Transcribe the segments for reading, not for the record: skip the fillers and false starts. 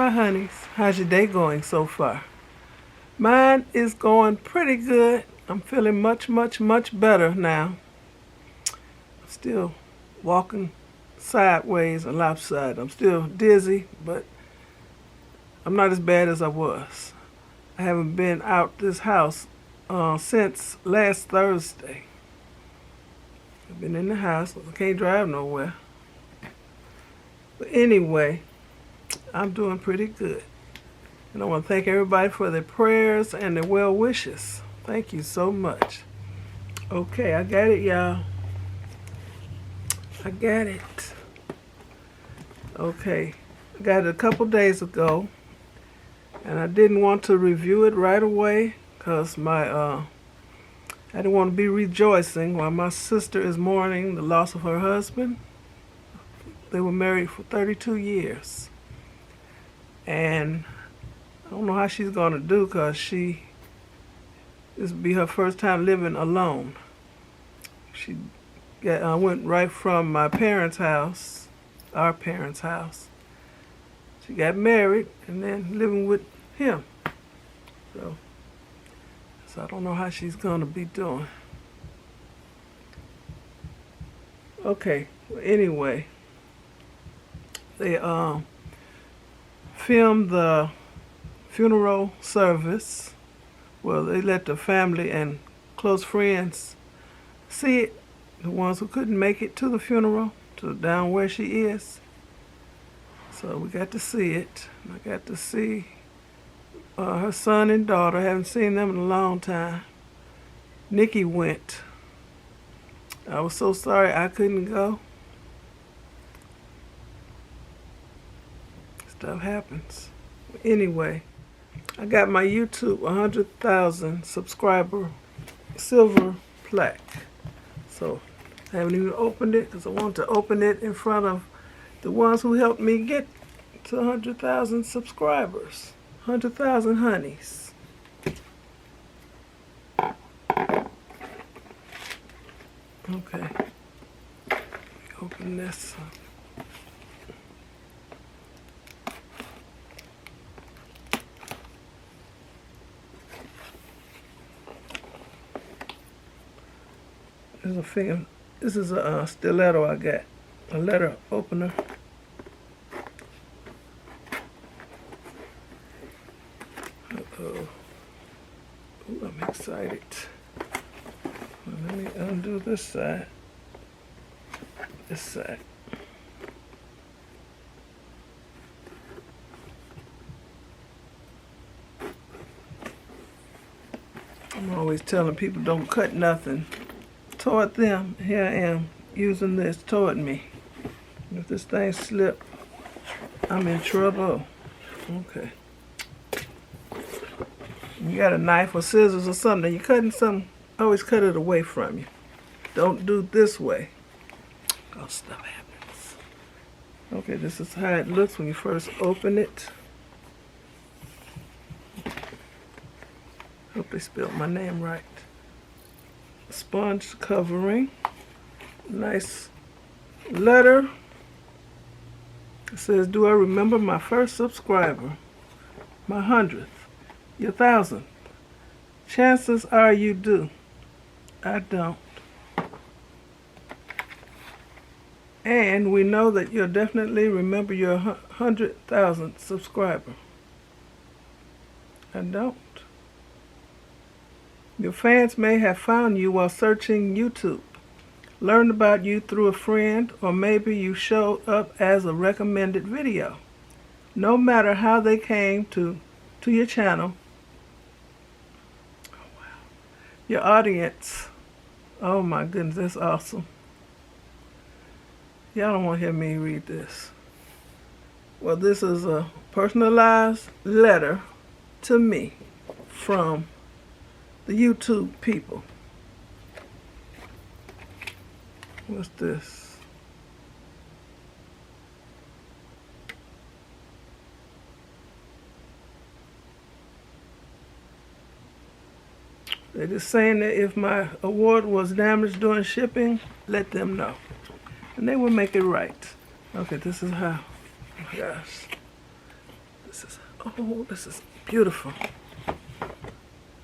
Hi, honeys. How's your day going so far? Mine is going pretty good. I'm feeling much, much, much better now. Still walking sideways and lopsided. I'm still dizzy, but I'm not as bad as I was. I haven't been out this house since last Thursday. I've been in the house. I can't drive nowhere. But anyway, I'm doing pretty good. And I want to thank everybody for their prayers and their well wishes. Thank you so much. Okay, I got it, y'all. I got it. Okay, I got it a couple days ago. And I didn't want to review it right away because I didn't want to be rejoicing while my sister is mourning the loss of her husband. They were married for 32 years. And I don't know how she's going to do because this will be her first time living alone. She went right from my parents' house, our parents' house. She got married and then living with him. So I don't know how she's going to be doing. Okay, well, anyway, they filmed the funeral service. Well, they let the family and close friends see it, the ones who couldn't make it to the funeral, down where she is. So we got to see it. I got to see her son and daughter. I haven't seen them in a long time. Nikki went. I was so sorry I couldn't go. Stuff happens. Anyway, I got my YouTube 100,000 subscriber silver plaque. So I haven't even opened it because I want to open it in front of the ones who helped me get to 100,000 subscribers. 100,000 honeys. Okay. Open this up. This is a stiletto I got. A letter opener. Uh-oh. Ooh, I'm excited. Well, let me undo this side. This side. I'm always telling people don't cut nothing toward them. Here I am using this toward me. If this thing slip, I'm in trouble. Okay. You got a knife or scissors or something, you're cutting something, always cut it away from you. Don't do this way. Oh, stuff happens. Okay, this is how it looks when you first open it. Hope they spelled my name right. Sponge covering. Nice letter. It says, do I remember my first subscriber? My 100th. Your 1,000th. Chances are you do. I don't. And we know that you'll definitely remember your 100,000th subscriber. I don't. Your fans may have found you while searching YouTube, learned about you through a friend, or maybe you showed up as a recommended video. No matter how they came to your channel, oh, wow. Your audience, oh my goodness, that's awesome. Y'all don't want to hear me read this. Well, this is a personalized letter to me from the YouTube people. What's this? They're just saying that if my award was damaged during shipping, let them know. And they will make it right. Okay, this is how. Oh my gosh. This is beautiful. Let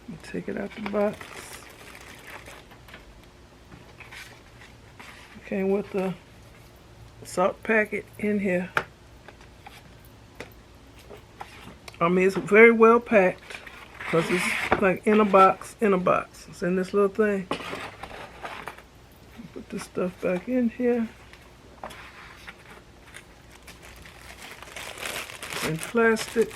me take it out the box. Came with the salt packet in here. I mean, it's very well packed because it's like in a box, It's in this little thing. Put this stuff back in here. It's in plastic.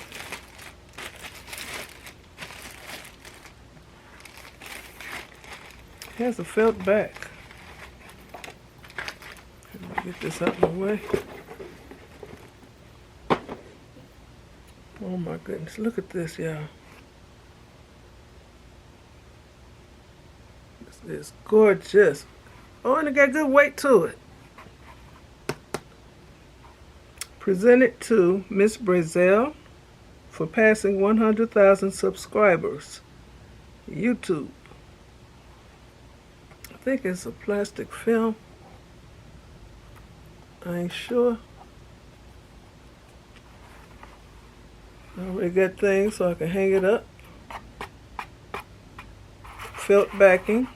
It has a felt back. Let me get this out of the way. Oh my goodness, look at this, y'all. This is gorgeous. Oh, and it got good weight to it. Presented to MzBrazell for passing 100,000 subscribers. YouTube. I think it's a plastic film. I ain't sure. I already got things so I can hang it up. Felt backing.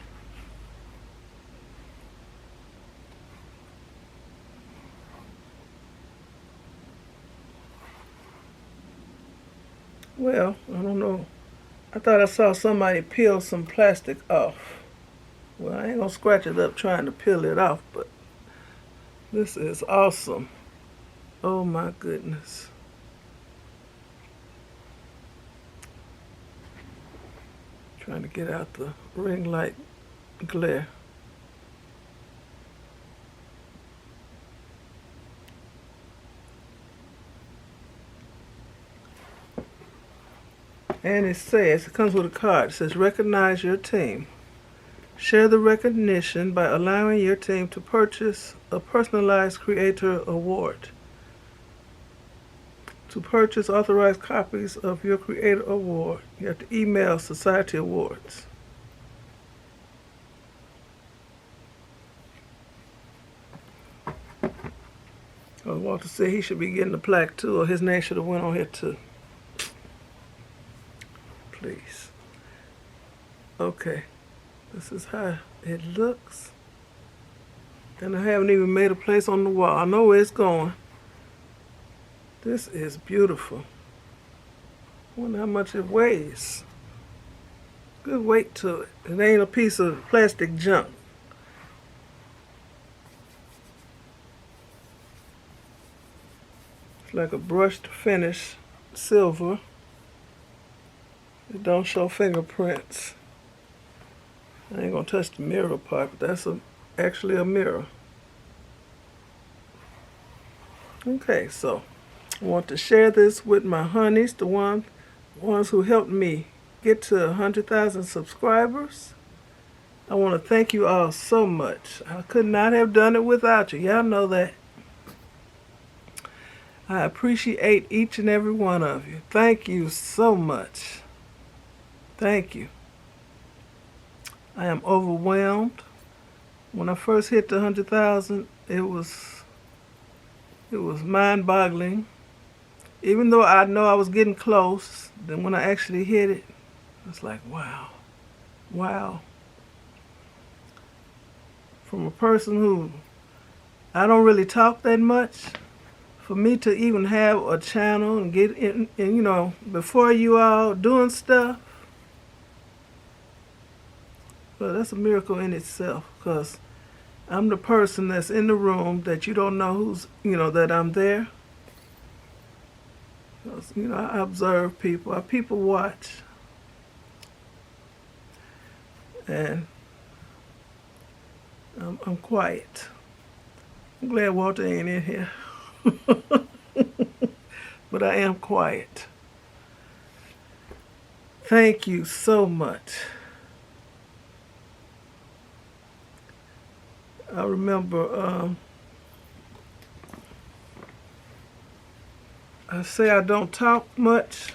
Well, I don't know. I thought I saw somebody peel some plastic off. Well, I ain't gonna scratch it up trying to peel it off, but this is awesome. Oh my goodness. Trying to get out the ring light glare. And it comes with a card. It says, recognize your team. Share the recognition by allowing your team to purchase a personalized creator award. To purchase authorized copies of your creator award, you have to email Society Awards. Walter said he should be getting the plaque too, or his name should have went on here too. Please. Okay. This is how it looks. And I haven't even made a place on the wall. I know where it's going. This is beautiful. I wonder how much it weighs. Good weight to it. It ain't a piece of plastic junk. It's like a brushed finish silver. It don't show fingerprints. I ain't gonna touch the mirror part, but that's actually a mirror. Okay, so I want to share this with my honeys, the ones who helped me get to 100,000 subscribers. I want to thank you all so much. I could not have done it without you. Y'all know that. I appreciate each and every one of you. Thank you so much. Thank you. I am overwhelmed. When I first hit the 100,000, it was mind-boggling. Even though I know I was getting close, then when I actually hit it, it's like, wow, wow. From a person who, I don't really talk that much, for me to even have a channel and get in, and you know, before you all doing stuff, well, that's a miracle in itself, because I'm the person that's in the room that you don't know who's, you know, that I'm there. You know, I observe people. I people watch. And I'm quiet. I'm glad Walter ain't in here. But I am quiet. Thank you so much. I remember, I say I don't talk much.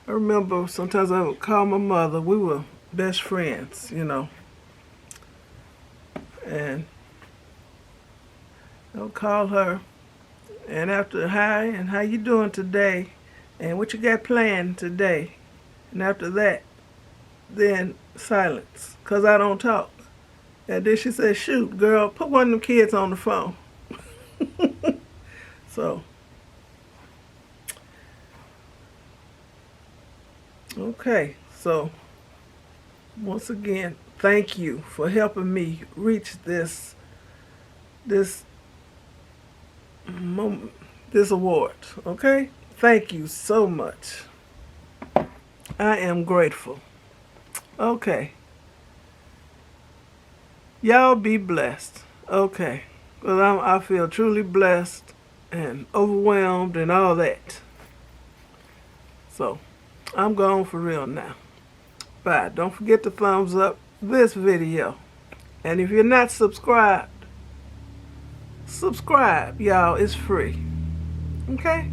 I remember sometimes I would call my mother. We were best friends, you know. And I would call her. And after, hi, and how you doing today? and what you got planned today. And after that, then silence, because I don't talk. And then she said, shoot, girl, put one of them kids on the phone. So, okay. So, once again, thank you for helping me reach this moment, this award. Okay? Thank you so much. I am grateful. Okay. Y'all be blessed. Okay. Well, I feel truly blessed and overwhelmed and all that. So, I'm gone for real now. Bye. Don't forget to thumbs up this video. And if you're not subscribed, subscribe, y'all. It's free. Okay?